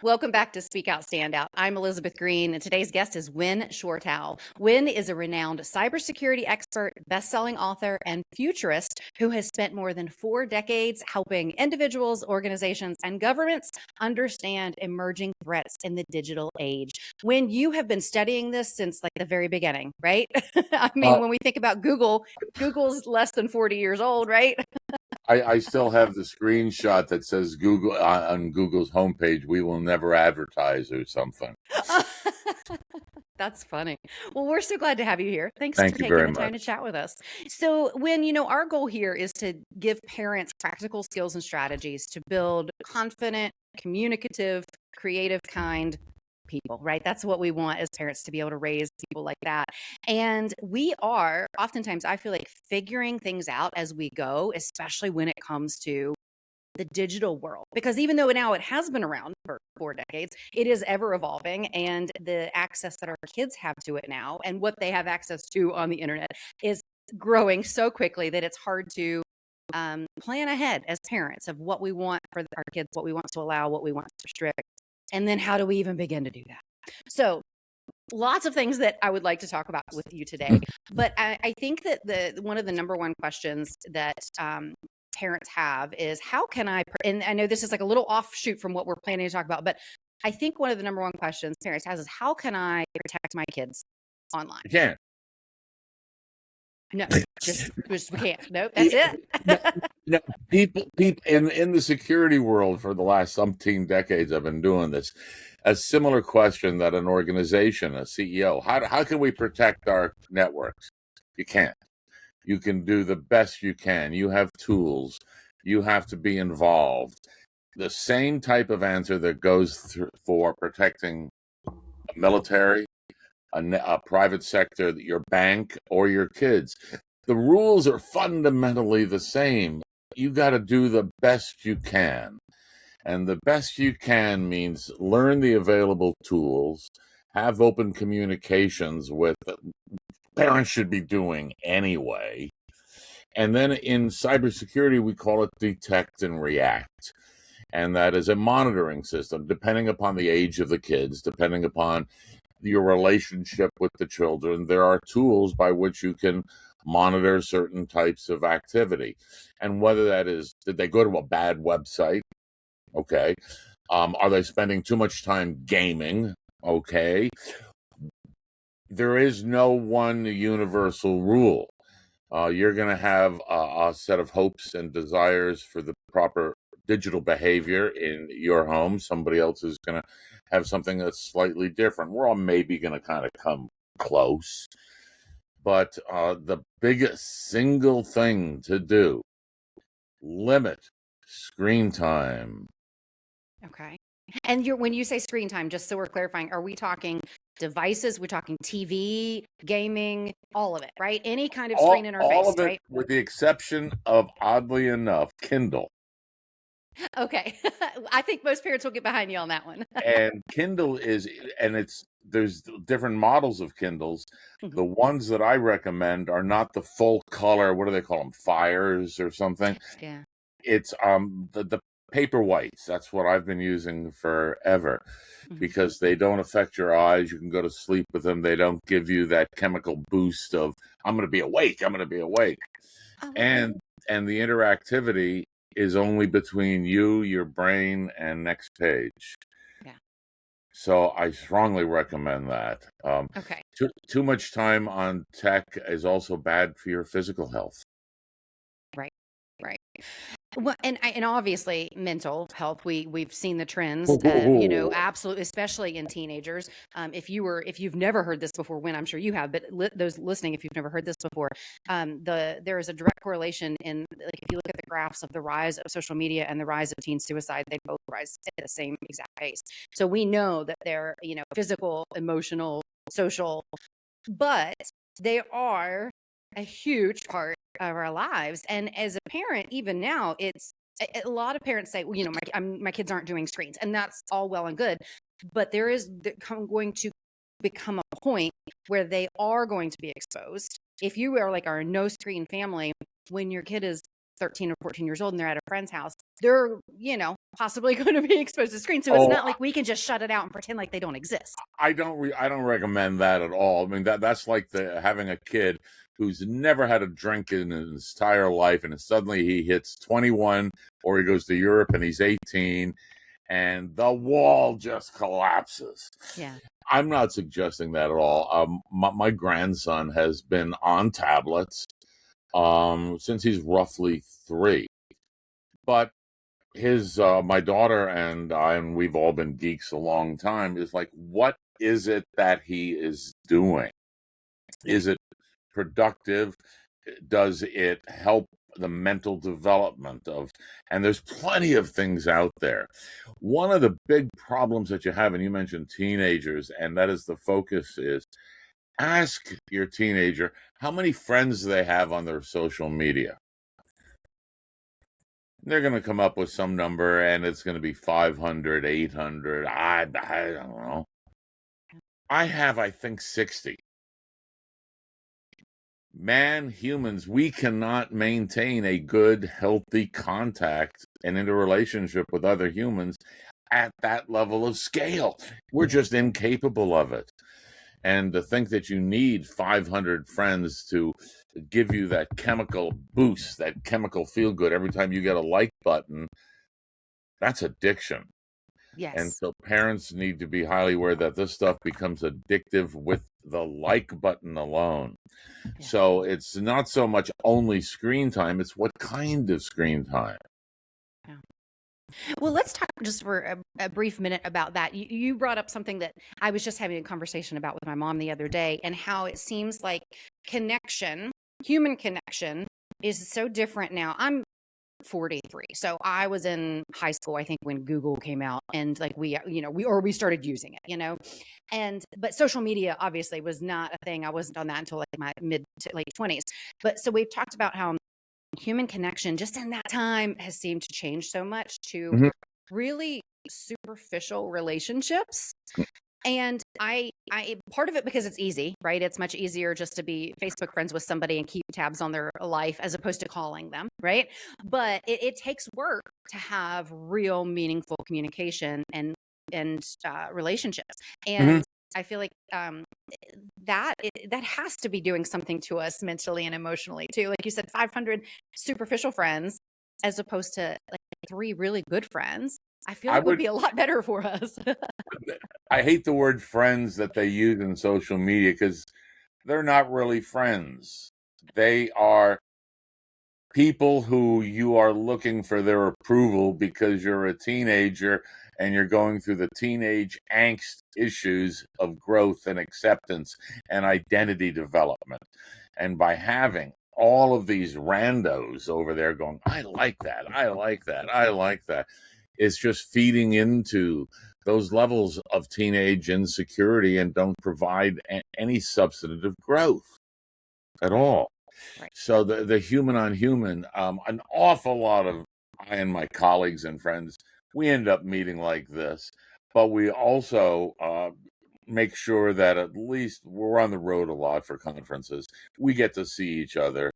Welcome back to Speak Out, Stand Out. I'm Elizabeth Green, and today's guest is Winn Schwartau. Winn is a renowned cybersecurity expert, best-selling author, and futurist who has spent more than 4 decades helping individuals, organizations, and governments understand emerging threats in the digital age. Winn, you have been studying this since like the very beginning, right? I mean, Uh, when we think about Google, Google's less than 40 years old, right? I still have the screenshot that says Google on Google's homepage, "We will never advertise" or something. That's funny. Well, we're so glad to have you here. Thanks for Thank you taking very the time to much. chat with us. So, when our goal here is to give parents practical skills and strategies to build confident, communicative, creative, kind people, right? That's what we want as parents, to be able to raise people like that. And we are oftentimes, I feel like, figuring things out as we go, especially when it comes to the digital world, because even though now it has been around for 4 decades, it is ever evolving, and the access that our kids have to it now and what they have access to on the internet is growing so quickly that it's hard to plan ahead as parents of what we want for our kids, what we want to allow, what we want to restrict, and then how do we even begin to do that. So lots of things that I would like to talk about with you today, but I think that the one of the number one questions that parents have is, how can and I know this is like a little offshoot from what we're planning to talk about, but I think one of the number one questions parents has is, how can I protect my kids online? You can't. No, just we can't. Nope, that's it. No, no, people in the security world for the last umpteen decades, I've been doing this. A similar question that an organization, a CEO, how can we protect our networks? You can't. You can do the best you can. You have tools. You have to be involved. The same type of answer that goes through for protecting a military, a private sector, your bank, or your kids. The rules are fundamentally the same. You got to do the best you can. And the best you can means learn the available tools, have open communications with parents should be doing anyway. And then in cybersecurity, we call it detect and react. And that is a monitoring system, depending upon the age of the kids, depending upon your relationship with the children. There are tools by which you can monitor certain types of activity. And whether that is, did they go to a bad website? Okay. Are they spending too much time gaming? Okay. There is no one universal rule. You're going to have a set of hopes and desires for the proper digital behavior in your home. Somebody else is going to have something that's slightly different. We're all maybe going to kind of come close. But the biggest single thing to do, limit screen time. Okay. And when you say screen time, just so we're clarifying, are we talking devices? We're talking TV, gaming, all of it, right? Any kind of screen All interface, of it, right? with the exception of, oddly enough, Kindle. Okay. I think most parents will get behind you on that one. And Kindle is, and there's different models of Kindles. Mhm. The ones that I recommend are not the full color. What do they call them? Fires or something. Yeah. It's the paper whites. That's what I've been using forever, Mhm. because they don't affect your eyes. You can go to sleep with them. They don't give you that chemical boost of I'm going to be awake. I'm going to be awake. Oh, okay. And the interactivity is only between you, your brain, and next page. Yeah. So I strongly recommend that. Okay. Too much time on tech is also bad for your physical health. Right. Right. Well, and obviously mental health. We've seen the trends, absolutely, especially in teenagers. If you've never heard this before, when I'm sure you have, but those listening, if you've never heard this before, there is a direct correlation in, like, if you look at the graphs of the rise of social media and the rise of teen suicide, they both rise at the same exact pace. So we know that they're, physical, emotional, social, but they are a huge part of our lives. And as a parent, even now, it's a lot of parents say, well, my kids aren't doing screens, and that's all well and good, but there is going to become a point where they are going to be exposed. If you are like our no screen family, when your kid is 13 or 14 years old and they're at a friend's house, they're, possibly going to be exposed to screens. So it's Oh, not like we can just shut it out and pretend like they don't exist. I don't recommend that at all. I mean, that's like having a kid who's never had a drink in his entire life, and suddenly he hits 21, or he goes to Europe and he's 18, and the wall just collapses. Yeah. I'm not suggesting that at all. My grandson has been on tablets since he's roughly 3, but my daughter and I, and we've all been geeks a long time, is like, what is it that he is doing? Is it productive? Does it help the mental development and there's plenty of things out there. One of the big problems that you have, and you mentioned teenagers, and that is the focus, is ask your teenager how many friends they have on their social media. They're going to come up with some number, and it's going to be 500, 800. I don't know. I have, I think, 60. Man, humans, we cannot maintain a good, healthy contact and interrelationship with other humans at that level of scale. We're just incapable of it. And to think that you need 500 friends to give you that chemical boost, that chemical feel good every time you get a like button, that's addiction. Yes. And so parents need to be highly aware that this stuff becomes addictive with the like button alone. Yeah. So it's not so much only screen time, it's what kind of screen time. Yeah. Well, let's talk just for a brief minute about that. You brought up something that I was just having a conversation about with my mom the other day, and how it seems like human connection is so different now. I'm 43. So I was in high school, I think, when Google came out, and like we started using it, but social media obviously was not a thing. I wasn't on that until like my mid to late 20s. But so we've talked about how human connection just in that time has seemed to change so much to really superficial relationships. And I part of it because it's easy, right? It's much easier just to be Facebook friends with somebody and keep tabs on their life as opposed to calling them, right? But it takes work to have real meaningful communication and relationships. And I feel like that has to be doing something to us mentally and emotionally too. Like you said, 500 superficial friends as opposed to like 3 really good friends. I feel like it would be a lot better for us. I hate the word friends that they use in social media, because they're not really friends. They are people who you are looking for their approval because you're a teenager and you're going through the teenage angst issues of growth and acceptance and identity development. And by having all of these randos over there going, I like that, I like that, I like that, it's just feeding into those levels of teenage insecurity and don't provide any substantive growth at all. Right. So the human on human, an awful lot of I and my colleagues and friends, we end up meeting like this, but we also make sure that at least we're on the road a lot for conferences. We get to see each other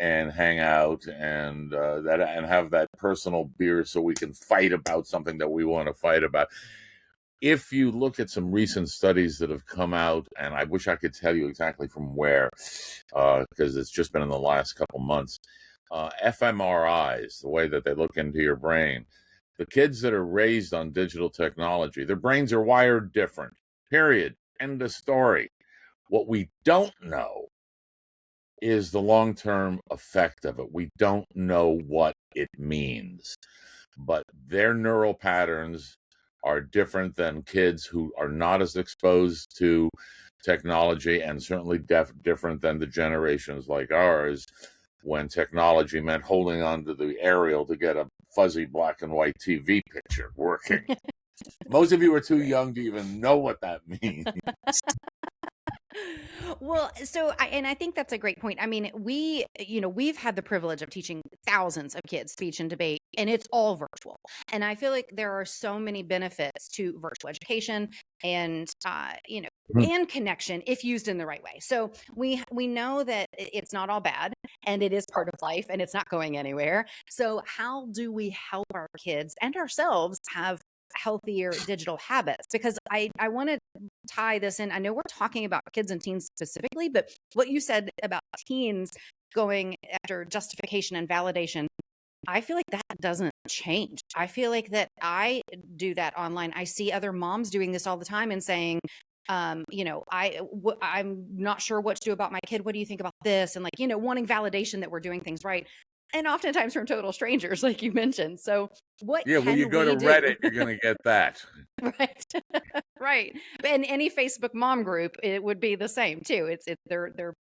and hang out and have that personal beer so we can fight about something that we want to fight about. If you look at some recent studies that have come out, and I wish I could tell you exactly from where, because it's just been in the last couple months, fMRIs, the way that they look into your brain, the kids that are raised on digital technology, their brains are wired different, period. End of story. What we don't know is the long-term effect of it. We don't know what it means, but their neural patterns are different than kids who are not as exposed to technology, and certainly different than the generations like ours, when technology meant holding onto the aerial to get a fuzzy black and white TV picture working. Most of you are too young to even know what that means. Well, so I think that's a great point. I mean, we've had the privilege of teaching thousands of kids speech and debate and it's all virtual. And I feel like there are so many benefits to virtual education and, and connection if used in the right way. So we know that it's not all bad, and it is part of life, and it's not going anywhere. So how do we help our kids and ourselves have healthier digital habits? Because I want to tie this in. I know we're talking about kids and teens specifically, but what you said about teens going after justification and validation, I feel like that doesn't change. I feel like that I do that online. I see other moms doing this all the time and saying, I'm not sure what to do about my kid. What do you think about this? And like, wanting validation that we're doing things right. And oftentimes from total strangers, like you mentioned. So what Yeah, when you can go to we do? Reddit, you're going to get that. Right. Right. And any Facebook mom group, it would be the same too. They're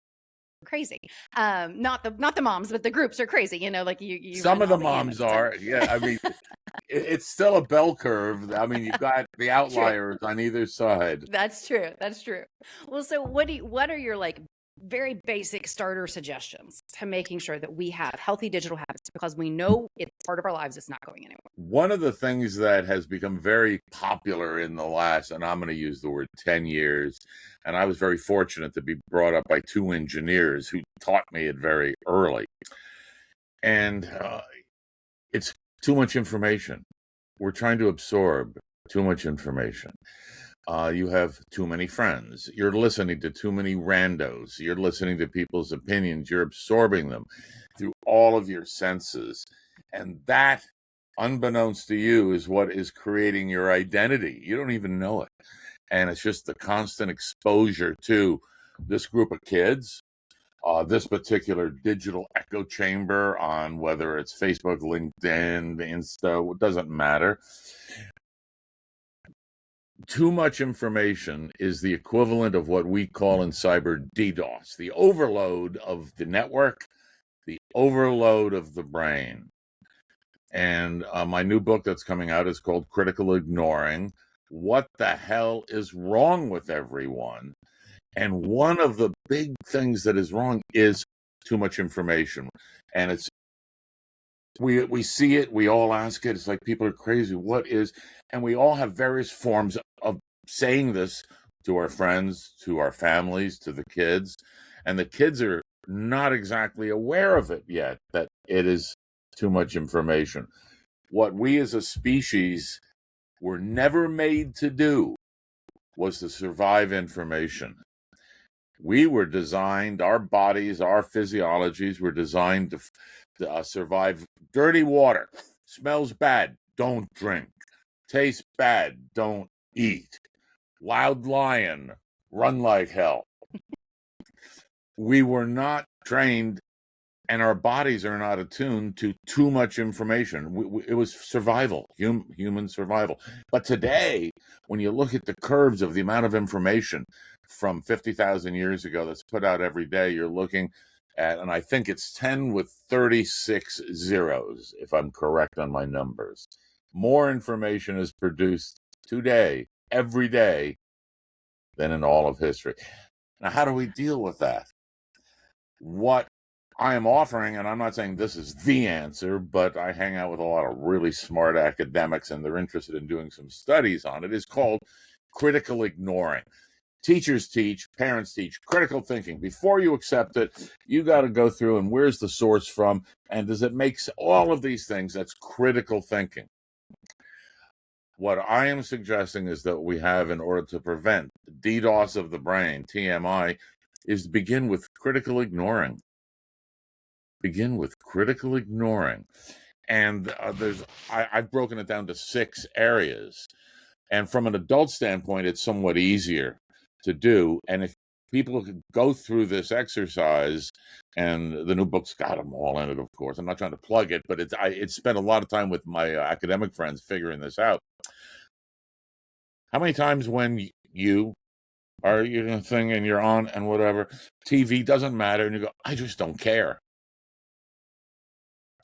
crazy. Not the moms, but the groups are crazy. Like you Some run of all the the moms gamut. So are. Yeah, I mean, it's still a bell curve. I mean, you've got the true. outliers on either side. That's true. That's true. Well, so what are your like very basic starter suggestions to making sure that we have healthy digital habits, because we know it's part of our lives, it's not going anywhere? One of the things that has become very popular in the last, and I'm going to use the word 10 years, and I was very fortunate to be brought up by two engineers who taught me it very early. And it's too much information. We're trying to absorb too much information. You have too many friends. You're listening to too many randos. You're listening to people's opinions. You're absorbing them through all of your senses. And that, unbeknownst to you, is what is creating your identity. You don't even know it. And it's just the constant exposure to this group of kids, this particular digital echo chamber on whether it's Facebook, LinkedIn, Insta, it doesn't matter. Too much information is the equivalent of what we call in cyber DDoS, the overload of the network, the overload of the brain. And my new book that's coming out is called Critical Ignoring. What the hell is wrong with everyone? And one of the big things that is wrong is too much information. And it's we see it, we all ask it. It's like people are crazy. What is, and we all have various forms of saying this to our friends, to our families, to the kids. And the kids are not exactly aware of it yet, that it is too much information. What we as a species were never made to do was to survive information. We were designed, our bodies, our physiologies were designed to survive dirty water. Smells bad, don't drink. Tastes bad, don't eat. Loud lion, run like hell. We were not trained, and our bodies are not attuned to too much information. It was survival, human survival. But today, when you look at the curves of the amount of information from 50,000 years ago that's put out every day, you're looking at, and I think it's 10 with 36 zeros, if I'm correct on my numbers. More information is produced today, every day, than in all of history. Now, how do we deal with that? What I am offering, and I'm not saying this is the answer, but I hang out with a lot of really smart academics and they're interested in doing some studies on it, is called critical ignoring. Teachers teach, parents teach critical thinking. Before you accept it, you got to go through and where's the source from, and does it make all of these things? That's critical thinking. What I am suggesting is that we have, in order to prevent DDoS of the brain, TMI, is to begin with critical ignoring. Begin with critical ignoring. And I've broken it down to 6 areas. And from an adult standpoint, it's somewhat easier to do. And if people could go through this exercise, and the new book's got them all in it, of course. I'm not trying to plug it, but it's spent a lot of time with my academic friends figuring this out. How many times when you are a thing and you're on and whatever, TV doesn't matter, and you go, I just don't care.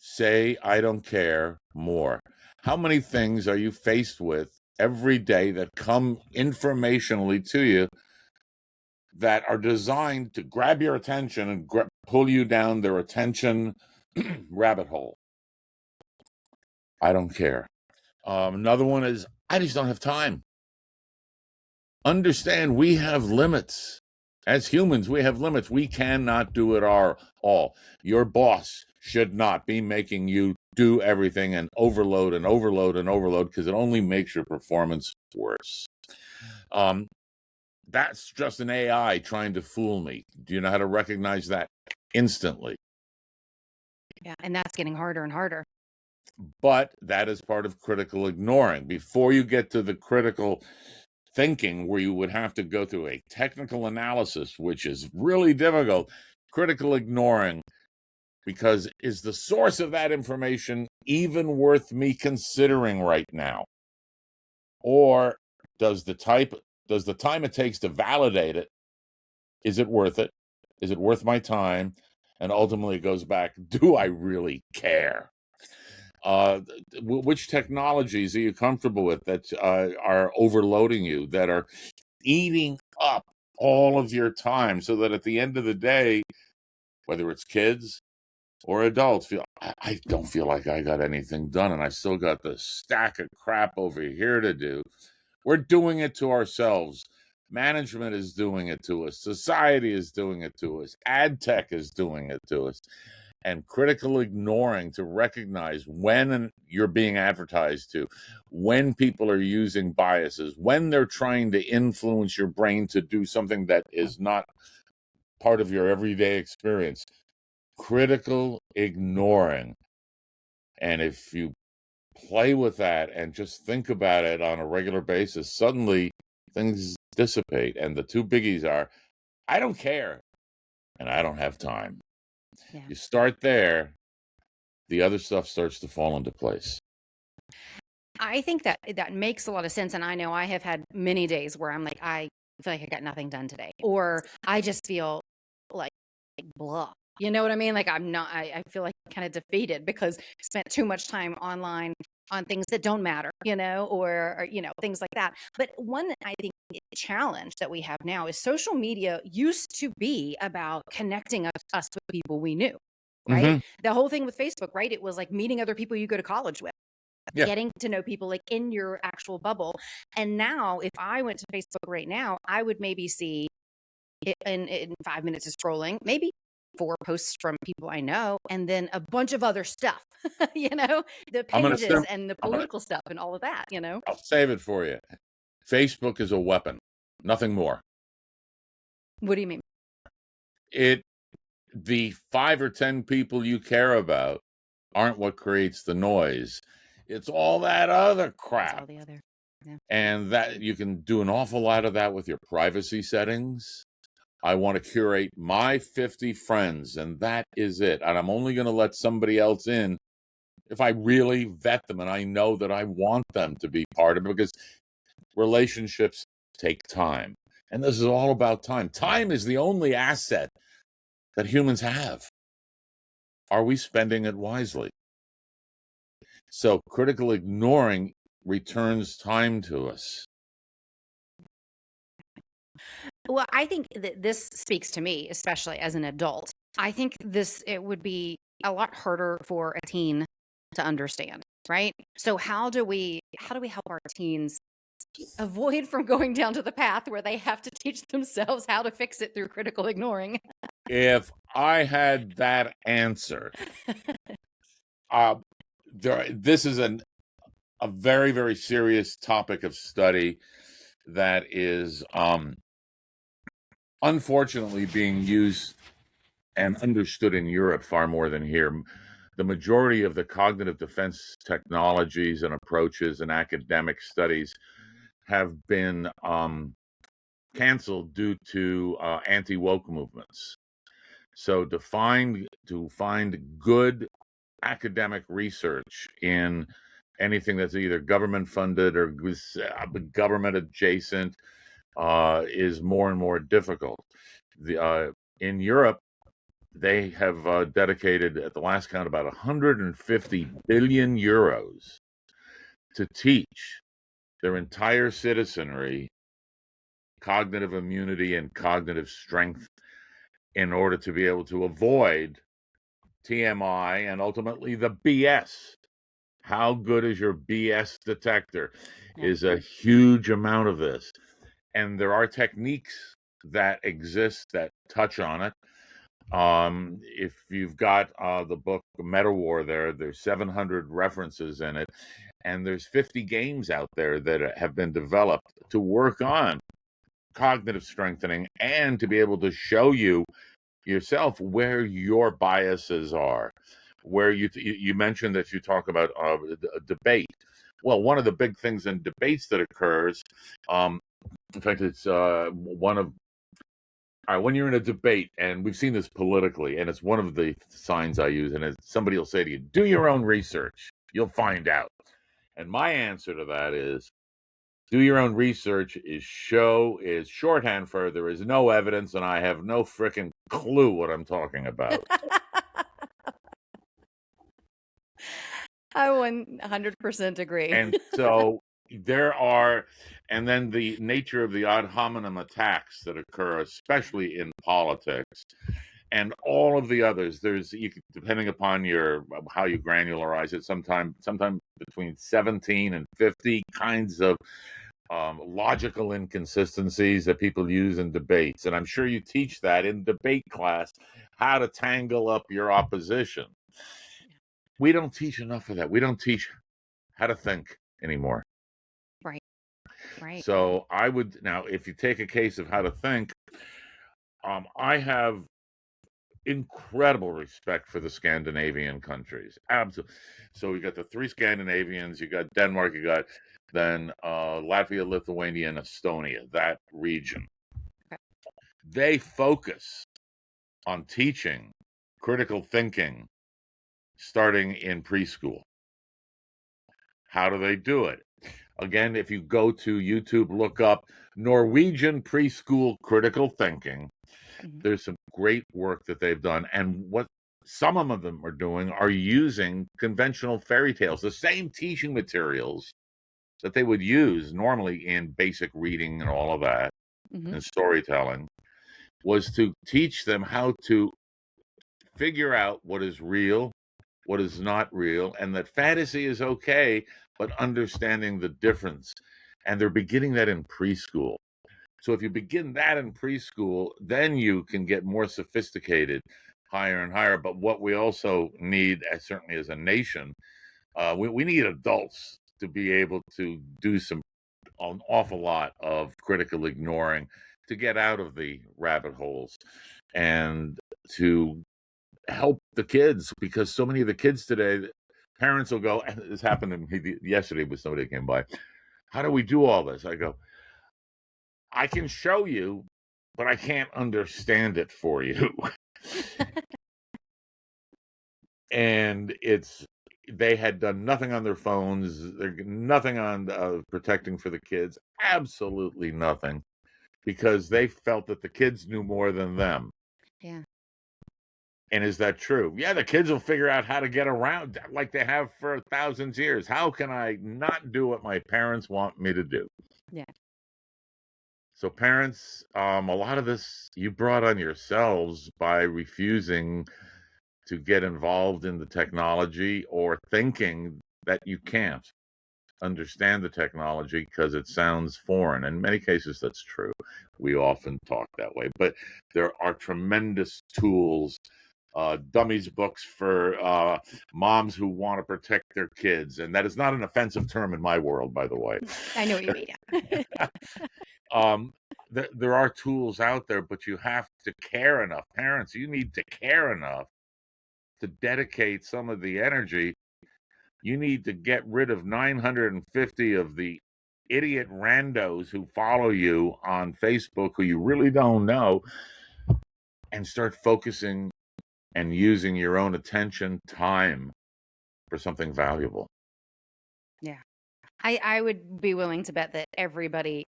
Say, I don't care more. How many things are you faced with every day that come informationally to you that are designed to grab your attention and pull you down their attention rabbit hole? I don't care. Another one is, I just don't have time. Understand we have limits. As humans, we have limits. We cannot do it all. Your boss should not be making you do everything and overload and overload and overload, because it only makes your performance worse. That's just an AI trying to fool me. Do you know how to recognize that instantly? Yeah, and that's getting harder and harder. But that is part of critical ignoring. Before you get to the critical thinking, where you would have to go through a technical analysis, which is really difficult, critical ignoring, because is the source of that information even worth me considering right now? Or does the time it takes to validate it, is it worth it? Is it worth my time? And ultimately it goes back, do I really care? Which technologies are you comfortable with that are overloading you, that are eating up all of your time, so that at the end of the day, whether it's kids or adults, I don't feel like I got anything done, and I still got this stack of crap over here to do. We're doing it to ourselves. Management is doing it to us. Society is doing it to us. Ad tech is doing it to us. And critical ignoring to recognize when you're being advertised to, when people are using biases, when they're trying to influence your brain to do something that is not part of your everyday experience. Critical ignoring. And if you play with that and just think about it on a regular basis, suddenly things dissipate. And the two biggies are, I don't care and I don't have time. Yeah. You start there, the other stuff starts to fall into place. I think that makes a lot of sense. And I know I have had many days where I'm like, I feel like I got nothing done today, or I just feel like blah. You know what I mean? Like I feel like kind of defeated because I spent too much time online on things that don't matter, or things like that. But one, I think, challenge that we have now is social media used to be about connecting us with people we knew, right? Mm-hmm. The whole thing with Facebook, right? It was like meeting other people you go to college with. Yeah. Getting to know people like in your actual bubble. And now if I went to Facebook right now, I would maybe see in 5 minutes of scrolling, maybe 4 posts from people I know, and then a bunch of other stuff, the I'm gonna pages and the I'm gonna political stuff and all of that. I'll save it for you. Facebook is a weapon, nothing more. What do you mean? The 5 or 10 people you care about aren't what creates the noise. It's all that other It's crap. all the other. Yeah. And that you can do an awful lot of that with your privacy settings. I want to curate my 50 friends, and that is it. And I'm only going to let somebody else in if I really vet them and I know that I want them to be part of it, because relationships take time. And this is all about time. Time is the only asset that humans have. Are we spending it wisely? So critical ignoring returns time to us. Well, I think that this speaks to me, especially as an adult. I think it would be a lot harder for a teen to understand, right? So how do we help our teens avoid from going down to the path where they have to teach themselves how to fix it through critical ignoring? If I had that answer, this is a very, very serious topic of study that is unfortunately being used and understood in Europe far more than here. The majority of the cognitive defense technologies and approaches and academic studies have been canceled due to anti-woke movements. So to find good academic research in anything that's either government funded or government adjacent is more and more difficult. In Europe, they have dedicated, at the last count, about 150 billion euros to teach their entire citizenry cognitive immunity and cognitive strength in order to be able to avoid TMI and ultimately the BS. How good is your BS detector? Yeah. Is a huge amount of this. And there are techniques that exist that touch on it. If you've got the book Meta War there's 700 references in it, and there's 50 games out there that have been developed to work on cognitive strengthening and to be able to show you yourself where your biases are. Where you mentioned that you talk about a debate. Well, one of the big things in debates that occurs, in fact, it's one of when you're in a debate, and we've seen this politically, and it's one of the signs I use, and somebody will say to you, "Do your own research. You'll find out." And my answer to that is, do your own research is shorthand for there is no evidence, and I have no frickin' clue what I'm talking about. I 100% agree. And so there are, and then the nature of the ad hominem attacks that occur, especially in politics, and all of the others. Depending upon your how you granularize it, sometime between 17 and 50 kinds of logical inconsistencies that people use in debates. And I'm sure you teach that in debate class, how to tangle up your opposition. We don't teach enough of that. We don't teach how to think anymore. Right. Right. So I would now, if you take a case of how to think, I have incredible respect for the Scandinavian countries. Absolutely. So you got the three Scandinavians, you got Denmark, you got then Latvia, Lithuania, and Estonia, that region. Okay. They focus on teaching critical thinking starting in preschool. How do they do it? Again, if you go to YouTube, look up Norwegian preschool critical thinking. There's some great work that they've done. And what some of them are doing are using conventional fairy tales, the same teaching materials that they would use normally in basic reading and all of that, and storytelling, was to teach them how to figure out what is real, what is not real, and that fantasy is okay, but understanding the difference. And they're beginning that in preschool. So if you begin that in preschool, then you can get more sophisticated, higher and higher. But what we also need, certainly as a nation, we need adults to be able to do an awful lot of critical ignoring to get out of the rabbit holes and to help the kids, because so many of the kids today, parents will go, and this happened to me yesterday with somebody that came by. How do we do all this? I go, I can show you, but I can't understand it for you. And they had done nothing on their phones, nothing on protecting for the kids, absolutely nothing, because they felt that the kids knew more than them. Yeah. And is that true? Yeah, the kids will figure out how to get around like they have for thousands of years. How can I not do what my parents want me to do? Yeah. So parents, a lot of this you brought on yourselves by refusing to get involved in the technology or thinking that you can't understand the technology because it sounds foreign. In many cases, that's true. We often talk that way. But there are tremendous tools, dummies books for moms who want to protect their kids. And that is not an offensive term in my world, by the way. I know what you mean. There are tools out there, but you have to care enough. Parents, you need to care enough to dedicate some of the energy. You need to get rid of 950 of the idiot randos who follow you on Facebook who you really don't know, and start focusing and using your own attention, time for something valuable. Yeah. I would be willing to bet that everybody,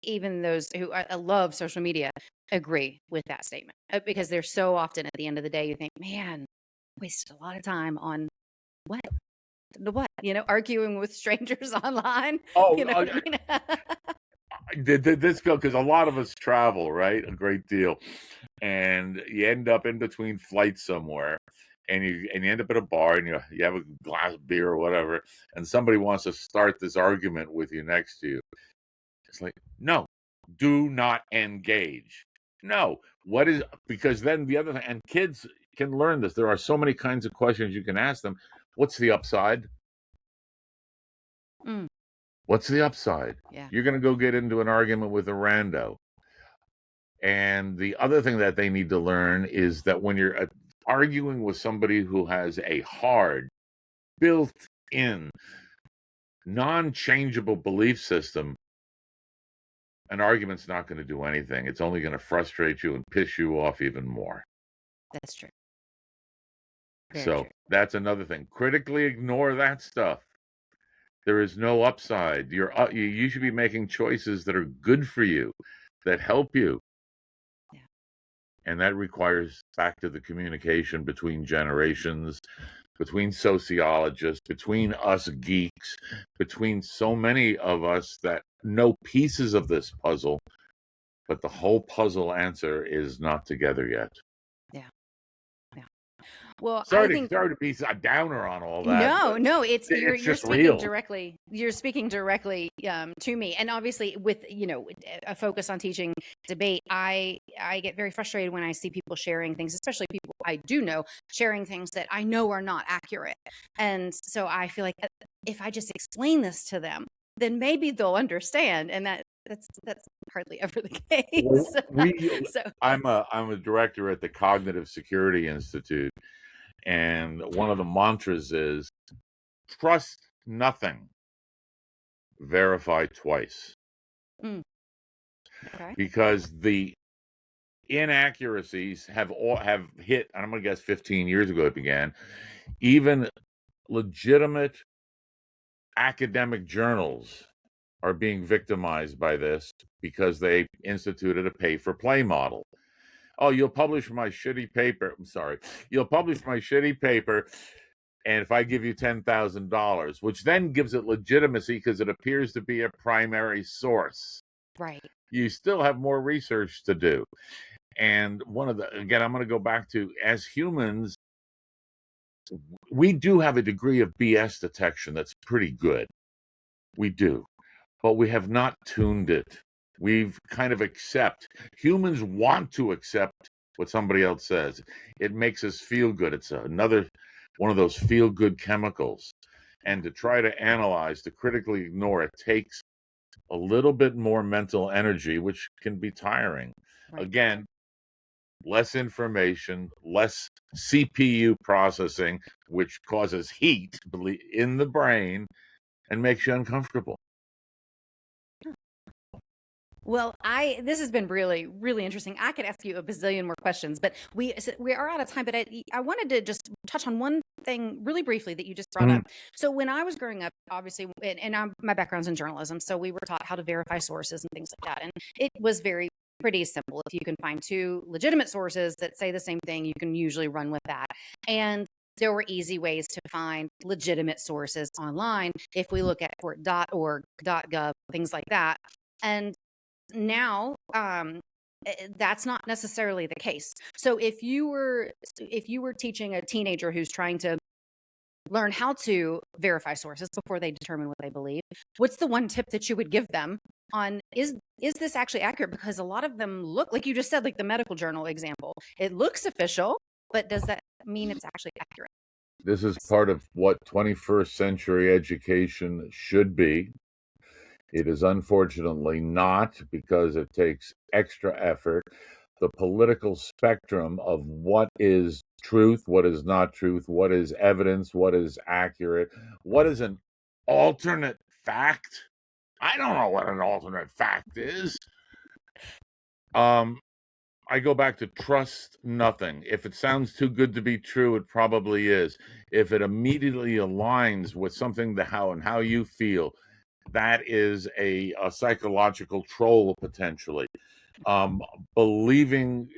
even those who love social media, agree with that statement, because they're so often at the end of the day, you think, man, wasted a lot of time on what? Arguing with strangers online. Oh, You know what I mean? did this go? Because a lot of us travel, right? A great deal. And you end up in between flights somewhere. and you end up at a bar and you have a glass of beer or whatever, and somebody wants to start this argument with you next to you. It's like, no, do not engage. No. Because then the other thing, and kids can learn this. There are so many kinds of questions you can ask them. What's the upside? Mm. What's the upside? Yeah. You're going to go get into an argument with a rando. And the other thing that they need to learn is that when you're arguing with somebody who has a hard, built-in, non-changeable belief system, an argument's not going to do anything. It's only going to frustrate you and piss you off even more. That's true. Very So true. that's another thing. Critically ignore that stuff. There is no upside. You should be making choices that are good for you, that help you. Yeah. And that requires back to the communication between generations, between sociologists, between us geeks, between so many of us that know pieces of this puzzle, but the whole puzzle answer is not together yet. Yeah. Yeah. Well, I Sorry think to be a downer on all that. no, it's you're just speaking real. directly. You're speaking directly to me, and obviously with a focus on teaching debate, I get very frustrated when I see people sharing things, especially people I do know sharing things that I know are not accurate, and so I feel like if I just explain this to them, then maybe they'll understand, and that's hardly ever the case. So I'm a director at the Cognitive Security Institute, and one of the mantras is trust nothing, verify twice. okay. Because the inaccuracies have hit, and I'm going to guess 15 years ago it began, even legitimate academic journals are being victimized by this because they instituted a pay-for-play model. Oh, you'll publish my shitty paper. I'm sorry. You'll publish my shitty paper, and if I give you $10,000, which then gives it legitimacy because it appears to be a primary source. Right. You still have more research to do. And again, I'm going to go back to, as humans, we do have a degree of BS detection that's pretty good. We do. But we have not tuned it. We've kind of humans want to accept what somebody else says. It makes us feel good. It's another one of those feel good chemicals. And to try to analyze, to critically ignore it takes a little bit more mental energy, which can be tiring. Right. Again, less information, less CPU processing, which causes heat in the brain and makes you uncomfortable. Well, this has been really, really interesting. I could ask you a bazillion more questions, but we are out of time. But I wanted to just touch on one thing really briefly that you just brought up. So when I was growing up, obviously, and my background's in journalism, so we were taught how to verify sources and things like that, and it was pretty simple. If you can find two legitimate sources that say the same thing, you can usually run with that. And there were easy ways to find legitimate sources online if we look at .org, .gov, things like that. And now that's not necessarily the case. So if you were teaching a teenager who's trying to learn how to verify sources before they determine what they believe, what's the one tip that you would give them on is this actually accurate? Because a lot of them look, like you just said, like the medical journal example, it looks official, but does that mean it's actually accurate? This is part of what 21st century education should be. It is unfortunately not, because it takes extra effort. The political spectrum of what is truth, what is not truth, what is evidence, what is accurate, what is an alternate fact. I don't know what an alternate fact is. I go back to trust nothing. If it sounds too good to be true, it probably is. If it immediately aligns with something how you feel, that is a psychological troll potentially. Believing,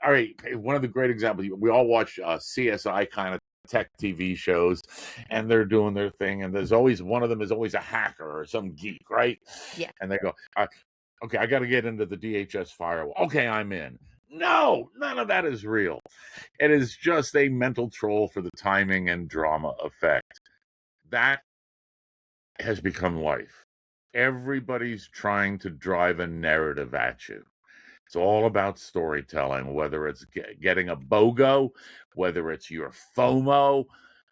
all right, one of the great examples, we all watch CSI kind of tech TV shows, and they're doing their thing, and there's always one of them is always a hacker or some geek, right? Yeah. And they go, okay, I got to get into the DHS firewall. Okay, I'm in. No, none of that is real. It is just a mental troll for the timing and drama effect. That has become life. Everybody's trying to drive a narrative at you. It's all about storytelling, whether it's getting a BOGO, whether it's your FOMO,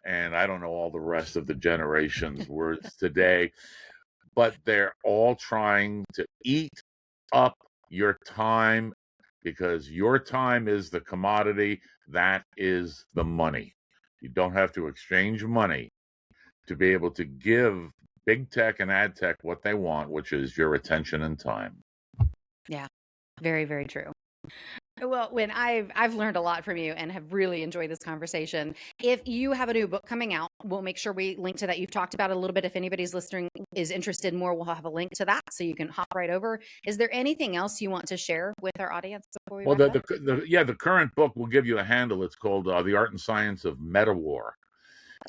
and I don't know all the rest of the generation's words today, but they're all trying to eat up your time because your time is the commodity, that is the money. You don't have to exchange money to be able to give big tech and ad tech what they want, which is your attention and time. Yeah, very, very true. Well, when I've learned a lot from you and have really enjoyed this conversation. If you have a new book coming out, we'll make sure we link to that. You've talked about it a little bit. If anybody's listening is interested more, we'll have a link to that so you can hop right over. Is there anything else you want to share with our audience before we Well, wrap up? the current book will give you a handle. It's called The Art and Science of Meta War,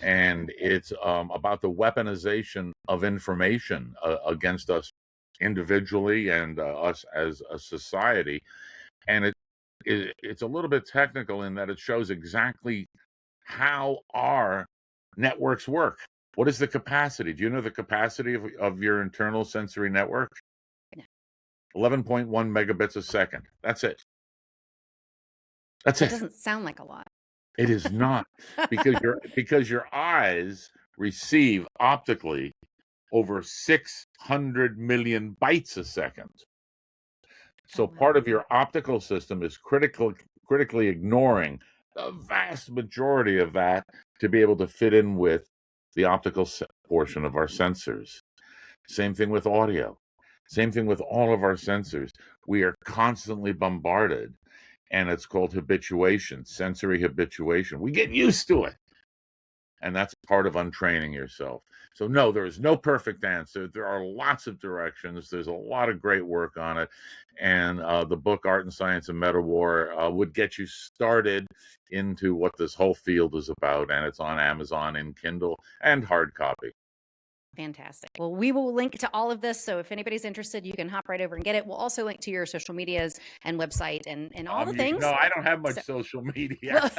and it's about the weaponization of information against us individually and us as a society. And it's a little bit technical in that it shows exactly how our networks work. What is the capacity? Do you know the capacity of your internal sensory network? Yeah. 11.1 megabits a second. That's it. That's That it. doesn't sound like a lot. It is not, because your eyes receive optically over 600 million bytes a second. So Oh, wow. part of your optical system is critically ignoring the vast majority of that to be able to fit in with the optical portion of our sensors. Same thing with audio. Same thing with all of our sensors. We are constantly bombarded, and it's called habituation, sensory habituation. We get used to it. And that's part of untraining yourself. So, no, there is no perfect answer. There are lots of directions. There's a lot of great work on it. And the book, Art and Science of Meta War, would get you started into what this whole field is about. And it's on Amazon in Kindle and hard copy. Fantastic. Well, we will link to all of this. So if anybody's interested, you can hop right over and get it. We'll also link to your social medias and website and all the things. No, I don't have much So, social media.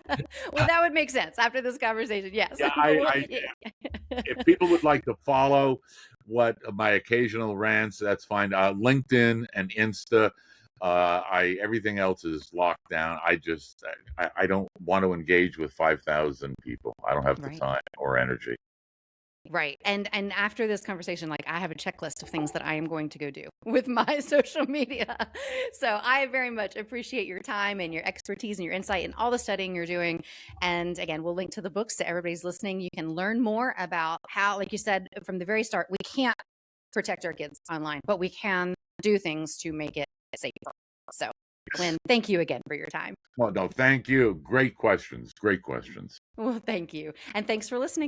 well, well, that would make sense after this conversation. Yes. Yeah, But if people would like to follow what my occasional rants, that's fine. LinkedIn and Insta, everything else is locked down. I don't want to engage with 5,000 people. I don't have the right. time or energy. Right. And after this conversation, like I have a checklist of things that I am going to go do with my social media. So I very much appreciate your time and your expertise and your insight and all the studying you're doing. And again, we'll link to the books to everybody's listening. You can learn more about how, like you said from the very start, we can't protect our kids online, but we can do things to make it safer. So Winn, thank you again for your time. Well, no, thank you. Great questions. Great questions. Well, thank you. And thanks for listening.